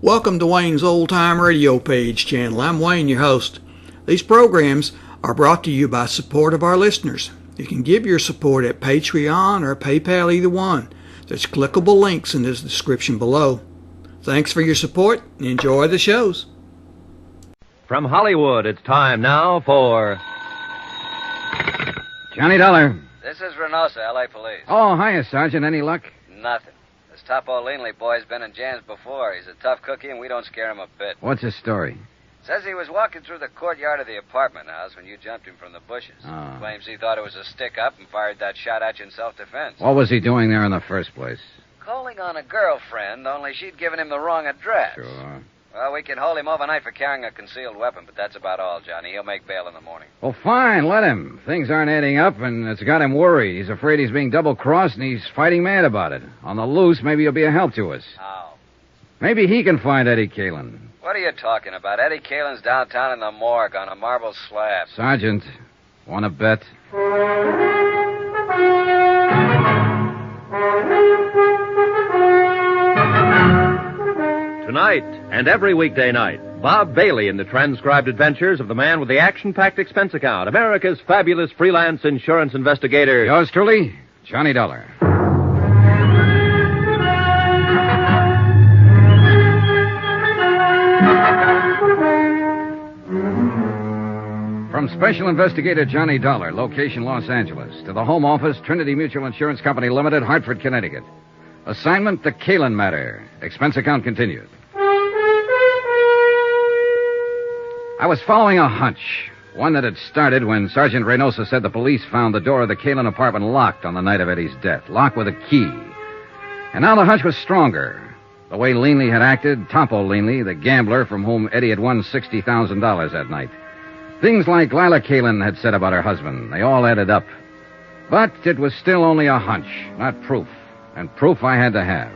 Welcome to Wayne's Old Time Radio Page channel. I'm Wayne, your host. These programs are brought to you by support of our listeners. You can give your support at Patreon or PayPal, either one. There's clickable links in the description below. Thanks for your support and enjoy the shows. From Hollywood, it's time now for Johnny Dollar. This is Reynosa, L.A. Police. Oh, hiya, Sergeant. Any luck? Nothing. This Topo Leanley boy's been in jams before. He's a tough cookie, and we don't scare him a bit. What's his story? Says he was walking through the courtyard of the apartment house when you jumped him from the bushes. Oh. Claims he thought it was a stick-up and fired that shot at you in self-defense. What was he doing there in the first place? Calling on a girlfriend, only she'd given him the wrong address. Sure. Well, we can hold him overnight for carrying a concealed weapon, but that's about all, Johnny. He'll make bail in the morning. Well, fine. Let him. Things aren't adding up, and it's got him worried. He's afraid he's being double-crossed, and he's fighting mad about it. On the loose, maybe he'll be a help to us. How? Maybe he can find Eddie Caylin. What are you talking about? Eddie Caylin's downtown in the morgue on a marble slab. Sergeant, want to bet? Tonight and every weekday night, Bob Bailey in the transcribed adventures of the man with the action-packed expense account, America's fabulous freelance insurance investigator. Yours truly, Johnny Dollar. From Special Investigator Johnny Dollar, location Los Angeles, to the Home Office, Trinity Mutual Insurance Company Limited, Hartford, Connecticut. Assignment, The Caylin Matter. Expense account continued. I was following a hunch, one that had started when Sergeant Reynosa said the police found the door of the Caylin apartment locked on the night of Eddie's death, locked with a key. And now the hunch was stronger. The way Leanley had acted, Topo Leanley, the gambler from whom Eddie had won $60,000 that night. Things like Lila Caylin had said about her husband, they all added up. But it was still only a hunch, not proof. And proof I had to have.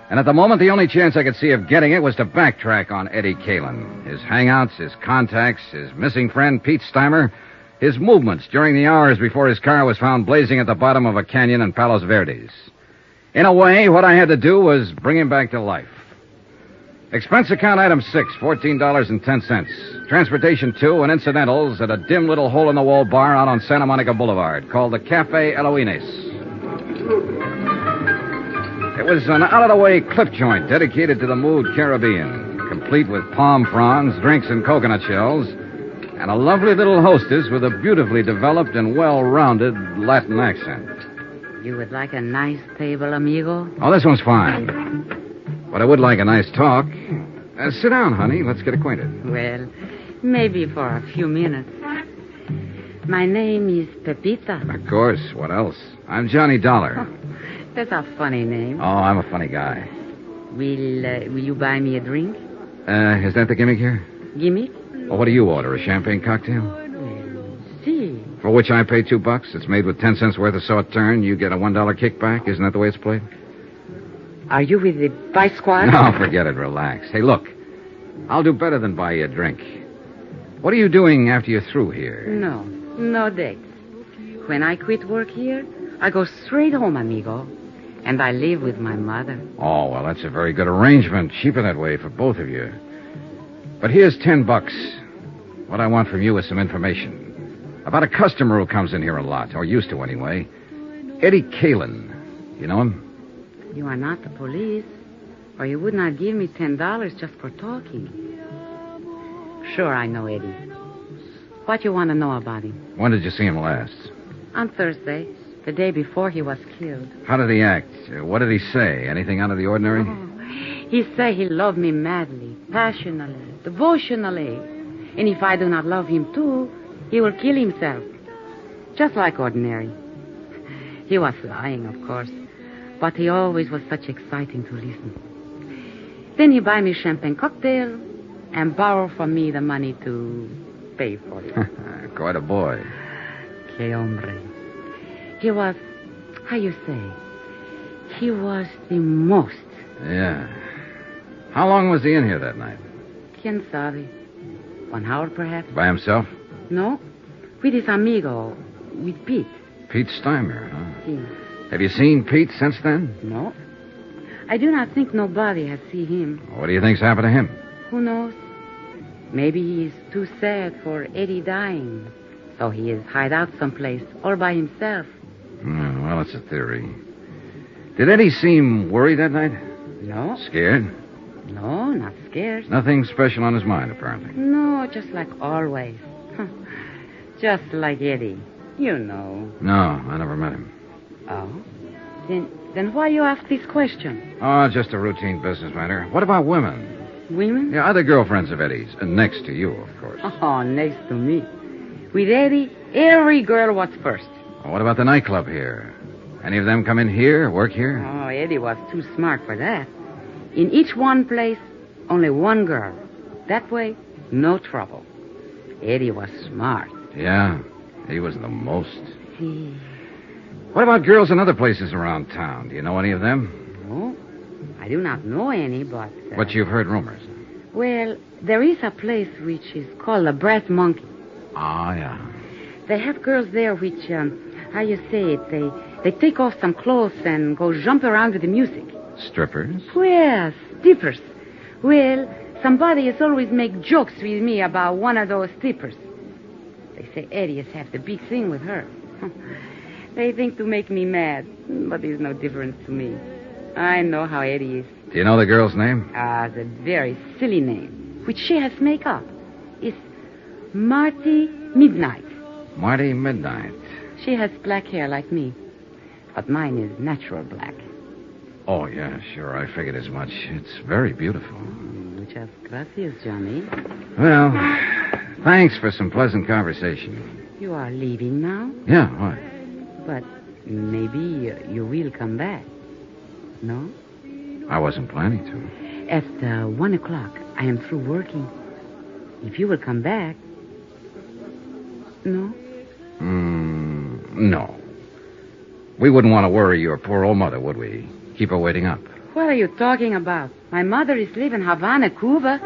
And at the moment, the only chance I could see of getting it was to backtrack on Eddie Caylin. His hangouts, his contacts, his missing friend, Pete Steimer, his movements during the hours before his car was found blazing at the bottom of a canyon in Palos Verdes. In a way, what I had to do was bring him back to life. Expense account item 6, $14.10. Transportation 2 and incidentals at a dim little hole-in-the-wall bar out on Santa Monica Boulevard called the Cafe Eloines. It was an out-of-the-way clip joint dedicated to the mood Caribbean, complete with palm fronds, drinks, and coconut shells, and a lovely little hostess with a beautifully developed and well-rounded Latin accent. You would like a nice table, amigo? Oh, this one's fine. But I would like a nice talk. Sit down, honey. Let's get acquainted. Well, maybe for a few minutes. My name is Pepita. Of course. What else? I'm Johnny Dollar. That's a funny name. Oh, I'm a funny guy. Will you buy me a drink? Is that the gimmick here? Gimmick? Well, what do you order? A champagne cocktail? Well, see. For which I pay $2. It's made with 10 cents worth of sauterne. You get a $1 kickback. Isn't that the way it's played? Are you with the Vice Squad? No, forget it. Relax. Hey, look. I'll do better than buy you a drink. What are you doing after you're through here? No dates. When I quit work here, I go straight home, amigo. And I live with my mother. Oh, well, that's a very good arrangement. Cheaper that way for both of you. But here's $10. What I want from you is some information about a customer who comes in here a lot, or used to anyway. Eddie Caylin. You know him? You are not the police, or you would not give me $10 just for talking. Sure, I know Eddie. What you want to know about him? When did you see him last? On Thursday, the day before he was killed. How did he act? What did he say? Anything out of the ordinary? He said he loved me madly, passionately, devotionally. And if I do not love him too, he will kill himself. Just like ordinary. He was lying, of course. But he always was such exciting to listen. Then he buy me champagne cocktail and borrow from me the money to pay for it. Quite a boy. Que hombre. He was, how you say, he was the most. Yeah. How long was he in here that night? Quien sabe? 1 hour, perhaps? By himself? No. With his amigo, with Pete. Pete Steimer, huh? Yes. Have you seen Pete since then? No. I do not think nobody has seen him. What do you think's happened to him? Who knows? Maybe he is too sad for Eddie dying. So he is hide out someplace all by himself. Well, it's a theory. Did Eddie seem worried that night? No. Scared? No, not scared. Nothing special on his mind, apparently. No, just like always. Just like Eddie. You know. No, I never met him. Oh? Then why you ask this question? Oh, just a routine business matter. What about women? Women? Yeah, other girlfriends of Eddie's. And next to you, of course. Oh, next to me. With Eddie, every girl was first. Well, what about the nightclub here? Any of them come in here, work here? Oh, Eddie was too smart for that. In each one place, only one girl. That way, no trouble. Eddie was smart. Yeah, he was the most. See. What about girls in other places around town? Do you know any of them? No, I do not know any, but... But you've heard rumors. Well, there is a place which is called the Brass Monkey. Ah, yeah. They have girls there which, how you say it, they take off some clothes and go jump around with the music. Strippers? Well, strippers. Well, somebody has always make jokes with me about one of those strippers. They say Eddie has had the big thing with her. They think to make me mad, but there's no difference to me. I know how Eddie is. Do you know the girl's name? The very silly name, which she has make up, is Marty Midnight. Marty Midnight. She has black hair like me, but mine is natural black. Oh, yeah, sure. I figured as much. It's very beautiful. Muchas gracias, Johnny. Well, thanks for some pleasant conversation. You are leaving now? Yeah, what? But maybe you will come back. No? I wasn't planning to. At 1 o'clock, I am through working. If you will come back... No? No. We wouldn't want to worry your poor old mother, would we? Keep her waiting up. What are you talking about? My mother is living in Havana, Cuba.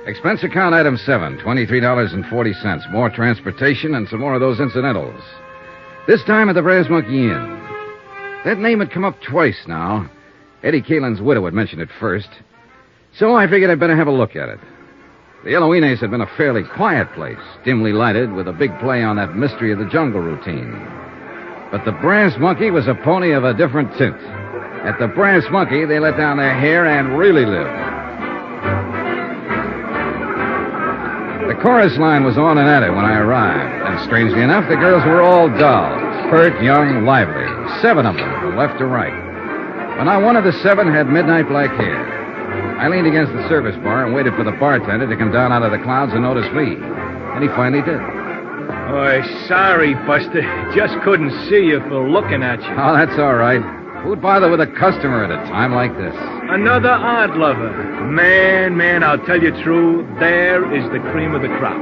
Expense account item 7, $23.40. More transportation and some more of those incidentals. This time at the Brass Monkey Inn. That name had come up twice now. Eddie Caylin's widow had mentioned it first. So I figured I'd better have a look at it. The Eloines had been a fairly quiet place, dimly lighted with a big play on that mystery of the jungle routine. But the Brass Monkey was a pony of a different tint. At the Brass Monkey, they let down their hair and really lived. The chorus line was on and at it when I arrived, and strangely enough, the girls were all dolls, pert, young, lively, 7 of them from left to right. But not one of the 7 had midnight black hair. I leaned against the service bar and waited for the bartender to come down out of the clouds and notice me, and he finally did. Oh, sorry, Buster. Just couldn't see you for looking at you. Oh, that's all right. Who'd bother with a customer at a time like this? Another art lover. Man, I'll tell you true, there is the cream of the crop.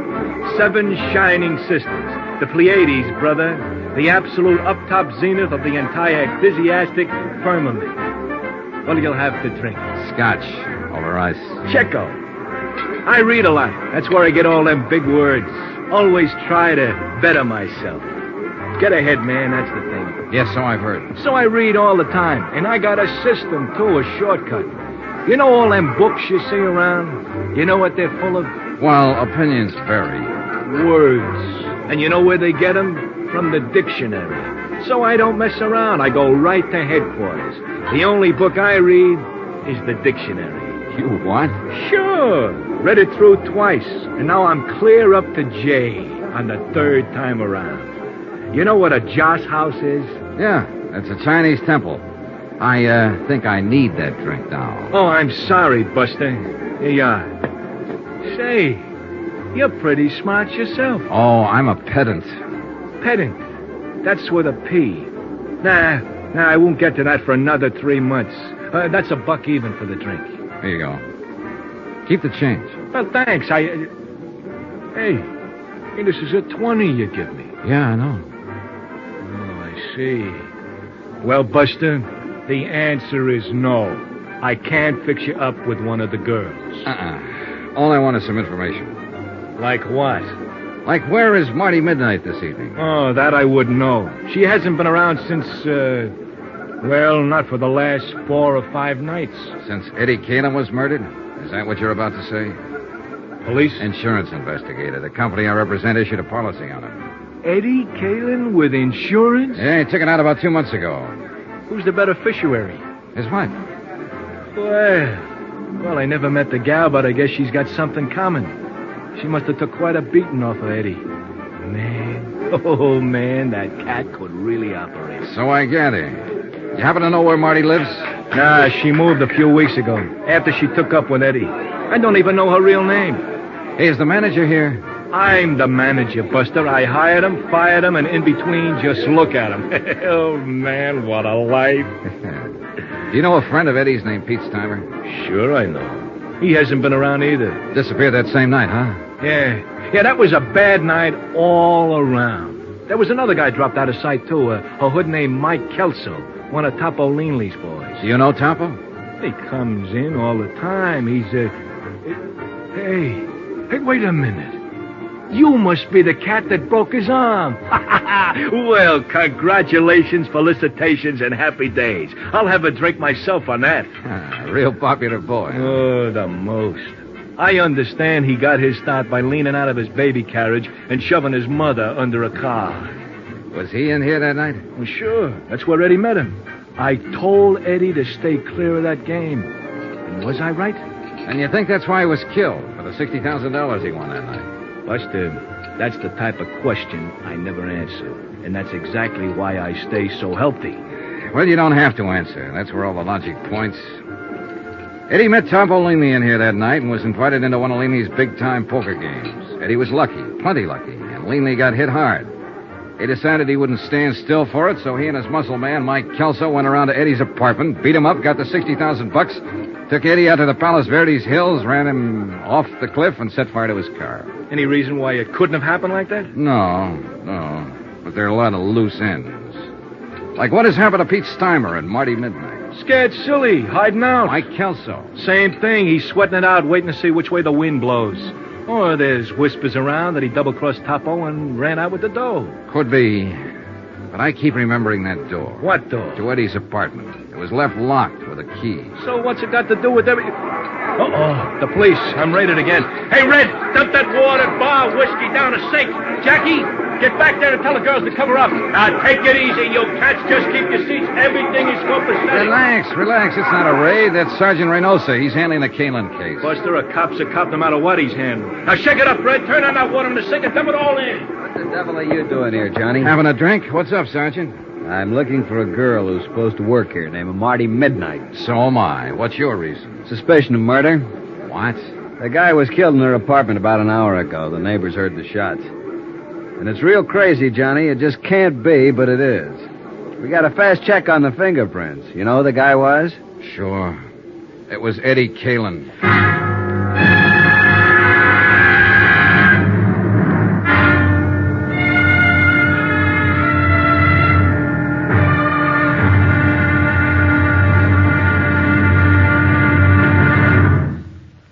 7 shining sisters. The Pleiades, brother. The absolute up-top zenith of the entire ecclesiastic firmament. What do you have to drink? Scotch. Over ice. Checo. I read a lot. That's where I get all them big words. Always try to better myself. Get ahead, man, that's the thing. Yes, so I've heard. So I read all the time, and I got a system, too, a shortcut. You know all them books you see around? You know what they're full of? Well, opinions vary. Words. And you know where they get them? From the dictionary. So I don't mess around. I go right to headquarters. The only book I read is the dictionary. You what? Sure. Read it through twice, and now I'm clear up to J on the 3rd time around. You know what a joss house is? Yeah, it's a Chinese temple. I think I need that drink now. Oh, I'm sorry, Buster. Here you are. Say, you're pretty smart yourself. Oh, I'm a pedant. Pedant. That's with a P. Nah, I won't get to that for another 3 months. That's $1 even for the drink. Here you go. Keep the change. Well, thanks. Hey, this is a 20 you give me. Yeah, I know. Oh, I see. Well, Buster, the answer is no. I can't fix you up with one of the girls. All I want is some information. Like what? Like, where is Marty Midnight this evening? Oh, that I wouldn't know. She hasn't been around since, Well, not for the last 4 or 5 nights. Since Eddie Caylin was murdered? Is that what you're about to say? Police? Insurance investigator. The company I represent issued a policy on him. Eddie Caylin with insurance? Yeah, he took it out about 2 months ago. Who's the beneficiary? His wife. Well, I never met the gal, but I guess she's got something common. She must have took quite a beating off of Eddie. Man, that cat could really operate. So I gather. You happen to know where Marty lives? Nah, she moved a few weeks ago, after she took up with Eddie. I don't even know her real name. Hey, is the manager here? I'm the manager, Buster. I hired him, fired him, and in between, just look at him. Oh, man, what a life. Do you know a friend of Eddie's named Pete Steimer? Sure I know. He hasn't been around either. Disappeared that same night, huh? Yeah, that was a bad night all around. There was another guy dropped out of sight, too, a hood named Mike Kelso, one of Topo Leanley's boys. Do you know Topo? He comes in all the time. He's, Hey, wait a minute. You must be the cat that broke his arm. Well, congratulations, felicitations, and happy days. I'll have a drink myself on that. A real popular boy. Huh? Oh, the most. I understand he got his start by leaning out of his baby carriage and shoving his mother under a car. Was he in here that night? Well, sure. That's where Eddie met him. I told Eddie to stay clear of that game. And was I right? And you think that's why he was killed, for the $60,000 he won that night? Buster, that's the type of question I never answer. And that's exactly why I stay so healthy. Well, you don't have to answer. That's where all the logic points. Eddie met Topo Leanley in here that night and was invited into one of Leanley's big-time poker games. Eddie was lucky, plenty lucky, and Leanley got hit hard. He decided he wouldn't stand still for it, so he and his muscle man, Mike Kelso, went around to Eddie's apartment, beat him up, got the $60,000, took Eddie out to the Palos Verdes Hills, ran him off the cliff, and set fire to his car. Any reason why it couldn't have happened like that? No. But there are a lot of loose ends. Like what has happened to Pete Steimer and Marty Midnight? Scared silly, hiding out. Mike Kelso. Same thing. He's sweating it out, waiting to see which way the wind blows. Or there's whispers around that he double-crossed Topo and ran out with the dough. Could be. But I keep remembering that door. What door? To Eddie's apartment. It was left locked with a key. So what's it got to do with every... Uh-oh, the police. I'm raided again. Hey, Red, dump that water, bar, whiskey down a sink. Jackie, get back there and tell the girls to cover up. Now, take it easy, you cats. Just keep your seats. Everything is copacetic. Relax. It's not a raid. That's Sergeant Reynosa. He's handling the Caylin case. Buster, a cop's a cop no matter what he's handling. Now, shake it up, Red. Turn on that water in the sink and dump it all in. What the devil are you doing here, Johnny? Having a drink? What's up, Sergeant? I'm looking for a girl who's supposed to work here, named Marty Midnight. So am I. What's your reason? Suspicion of murder. What? The guy was killed in her apartment about an hour ago. The neighbors heard the shots. And it's real crazy, Johnny. It just can't be, but it is. We got a fast check on the fingerprints. You know who the guy was? Sure. It was Eddie Caylin.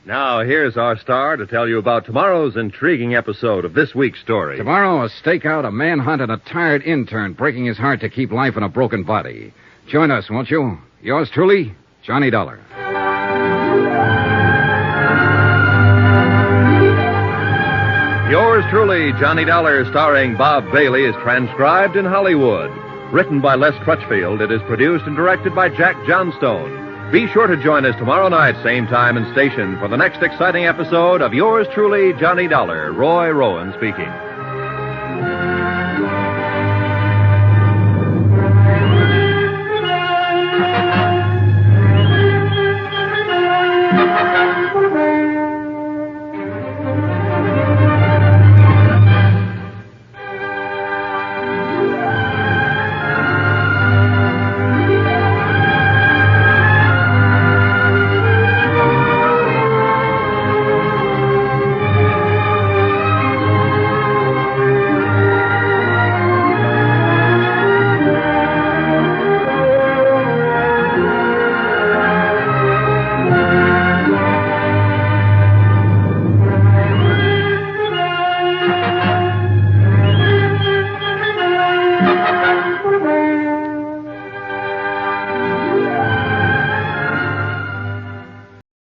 Now, here's our star to tell you about tomorrow's intriguing episode of this week's story. Tomorrow, a stakeout, a manhunt, and a tired intern breaking his heart to keep life in a broken body. Join us, won't you? Yours truly, Johnny Dollar. Yours truly, Johnny Dollar, starring Bob Bailey, is transcribed in Hollywood. Written by Les Crutchfield, it is produced and directed by Jack Johnstone. Be sure to join us tomorrow night, same time and station, for the next exciting episode of Yours truly, Johnny Dollar. Roy Rowan speaking.